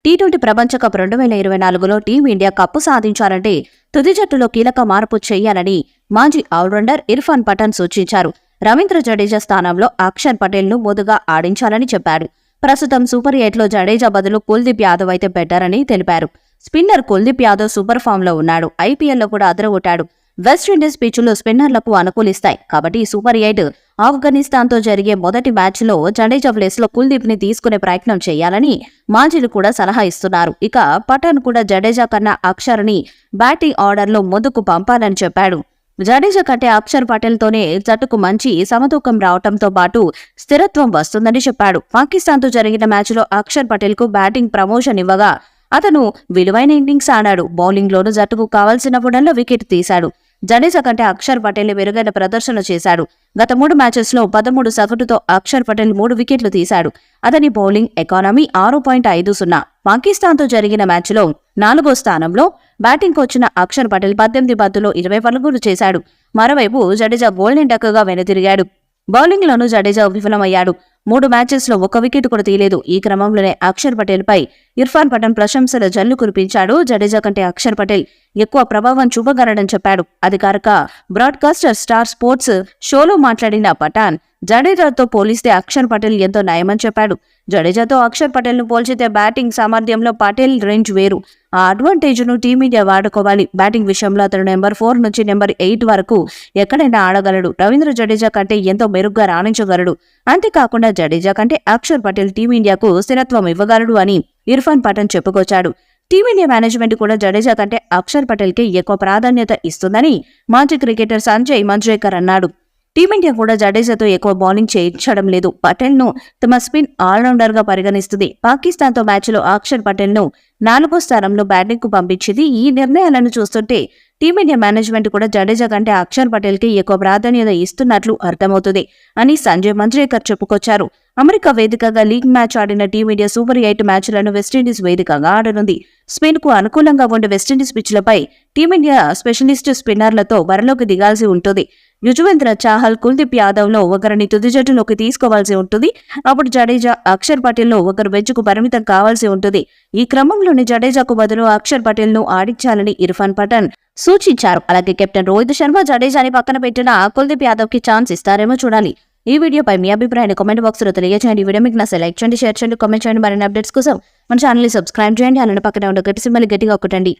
T20 ప్రపంచ cup 2024లో team India cup సాధించాలంటే తుది జట్టులో కీలక మార్పు చేయాలని మాజీ ఆల్రౌండర్ ఇర్ఫాన్ పఠాన్ సూచించారు. రవీంద్ర జడేజా స్థానంలో అక్షర్ పటేల్ ను ముందుగా ఆడించాలని చెప్పాడు. ప్రస్తుతం సూపర్ 8లో జడేజా బదులు కుల్దీప్ యాదవ్ అయితే బెటర్ అని తెలిపారు. Spinner Kuldeep Yadav super form లో ఉన్నాడు. ఐపీఎల్లో కూడా అదరగొట్టాడు. వెస్టిండీస్ పిచ్చులు స్పిన్నర్లకు అనుకూలిస్తాయి కాబట్టి సూపర్ 8 ఆఫ్ఘనిస్తాన్తో జరిగే మొదటి మ్యాచ్లో జడేజా ప్లేస్లో కుల్దీప్ ని తీసుకునే ప్రయత్నం చేయాలని మాజీలు కూడా సలహా ఇస్తున్నారు. ఇక పఠాన్ కూడా జడేజా కన్నా అక్షర్ని బ్యాటింగ్ ఆర్డర్లో ముందుకు పంపాలని చెప్పాడు. జడేజా కంటే అక్షర్ పటేల్తోనే జట్టుకు మంచి సమతూకం రావడంతో పాటు స్థిరత్వం వస్తుందని చెప్పాడు. పాకిస్తాన్తో జరిగిన మ్యాచ్లో అక్షర్ పటేల్కు బ్యాటింగ్ ప్రమోషన్ ఇవ్వగా అతను విలువైన ఇన్నింగ్స్ ఆడాడు. బౌలింగ్లోనూ జట్టుకు కావాల్సినప్పుడల్లా వికెట్ తీశాడు. జడేజా కంటే అక్షర్ పటేల్ మెరుగైన ప్రదర్శన చేశాడు. గత 3 మ్యాచెస్లో 13 సగటుతో అక్షర్ పటేల్ 3 వికెట్లు తీశాడు. అతని బౌలింగ్ ఎకానమీ 6.50. పాకిస్తాన్తో జరిగిన మ్యాచ్లో 4వ స్థానంలో బ్యాటింగ్కు వచ్చిన అక్షర్ పటేల్ 18 బంతుల్లో 20 పరుగులు చేశాడు. మరోవైపు జడేజా గోల్డెన్ డక్గా వెనుతిరిగాడు. బౌలింగ్లోనూ జడేజా విఫలమయ్యాడు. 3 మ్యాచెస్లో 1 వికెట్ కూడా తీయలేదు. ఈ క్రమంలోనే అక్షర్ పటేల్ పై ఇర్ఫాన్ పఠాన్ ప్రశంసల జల్లు కురిపించాడు. జడేజా కంటే అక్షర్ పటేల్ ఎక్కువ ప్రభావం చూపగలడని చెప్పాడు. అధికారిక బ్రాడ్కాస్టర్ స్టార్ స్పోర్ట్స్ షోలో మాట్లాడిన పఠాన్ జడేజాతో పోలిస్తే అక్షర్ పటేల్ ఎంతో నయమని చెప్పాడు. జడేజాతో అక్షర్ పటేల్ ను పోల్చితే బ్యాటింగ్ సామర్థ్యంలో పటేల్ రేంజ్ వేరు. ఆ అడ్వాంటేజ్ ను టీమిండియా వాడుకోవాలి. బ్యాటింగ్ విషయంలో అతను నెంబర్ 4 నుంచి నెంబర్ 8 వరకు ఎక్కడైనా ఆడగలడు. రవీంద్ర జడేజా కంటే ఎంతో మెరుగ్గా రాణించగలడు. అంతేకాకుండా జడేజా కంటే అక్షర్ పటేల్ టీమిండియాకు స్థిరత్వం ఇవ్వగలడు అని ఇర్ఫాన్ పఠాన్ చెప్పుకొచ్చాడు. టీమిండియా మేనేజ్మెంట్ కూడా జడేజా కంటే అక్షర్ పటేల్ కి ఎక్కువ ప్రాధాన్యత ఇస్తుందని మాజీ క్రికెటర్ సంజయ్ మంజ్రేకర్ అన్నాడు. టీమిండియా కూడా జడేజాతో ఎక్కువ బౌలింగ్ చేయించడం లేదు. పటేల్ ను తమ స్పిన్ ఆల్రౌండర్ గా పరిగణిస్తుంది. పాకిస్తాన్తో మ్యాచ్లో అక్షర్ పటేల్ ను 4వ స్థానంలో బ్యాటింగ్ కు పంపించింది. ఈ నిర్ణయాలను చూస్తుంటే టీమిండియా మేనేజ్మెంట్ కూడా జడేజా కంటే అక్షర్ పటేల్ కి ఎక్కువ ప్రాధాన్యత ఇస్తున్నట్లు అర్థమవుతుంది అని సంజయ్ మంజ్రేకర్ చెప్పుకొచ్చారు. అమెరికా వేదికగా లీగ్ మ్యాచ్ ఆడిన టీమిండియా సూపర్ 8 మ్యాచ్లను వెస్టిండీస్ వేదికగా ఆడనుంది. స్పిన్ కు అనుకూలంగా ఉండే వెస్టిండీస్ పిచ్లపై టీమిండియా స్పెషలిస్ట్ స్పిన్నర్లతో బరిలోకి దిగాల్సి ఉంటుంది. యుజ్వేంద్ర చాహల్, కుల్దీప్ యాదవ్ లో ఒకరిని తుది జట్టులోకి తీసుకోవాల్సి ఉంటుంది. అప్పుడు జడేజా, అక్షర్ పటేల్ లో ఒకరు బెంచ్కు పరిమితం కావాల్సి ఉంటుంది. ఈ క్రమంలోని జడేజాకు బదులు అక్షర్ పటేల్ ను ఆడించాలని ఇర్ఫాన్ పఠాన్ సూచించారు. అలాగే కెప్టెన్ రోహిత్ శర్మ జడేజాని పక్కన పెట్టిన కుల్దీప్ యాదవ్ కి ఛాన్స్ ఇస్తారేమో చూడాలి. ఈ వీడియోపై మీ అభిప్రాయాన్ని కామెంట్ బాక్స్ లో తెలియజేయండి. ఈ వీడియో మీకు నచ్చితే లైక్ చేయండి, షేర్ చేయండి, కామెంట్ చేయండి. మరిన్ని అప్డేట్స్ కోసం మన ఛానల్ ని సబ్స్క్రైబ్ చేయండి. అలానే పక్కన ఉన్న గట్టి సింబల్ గట్టిగా కొట్టండి.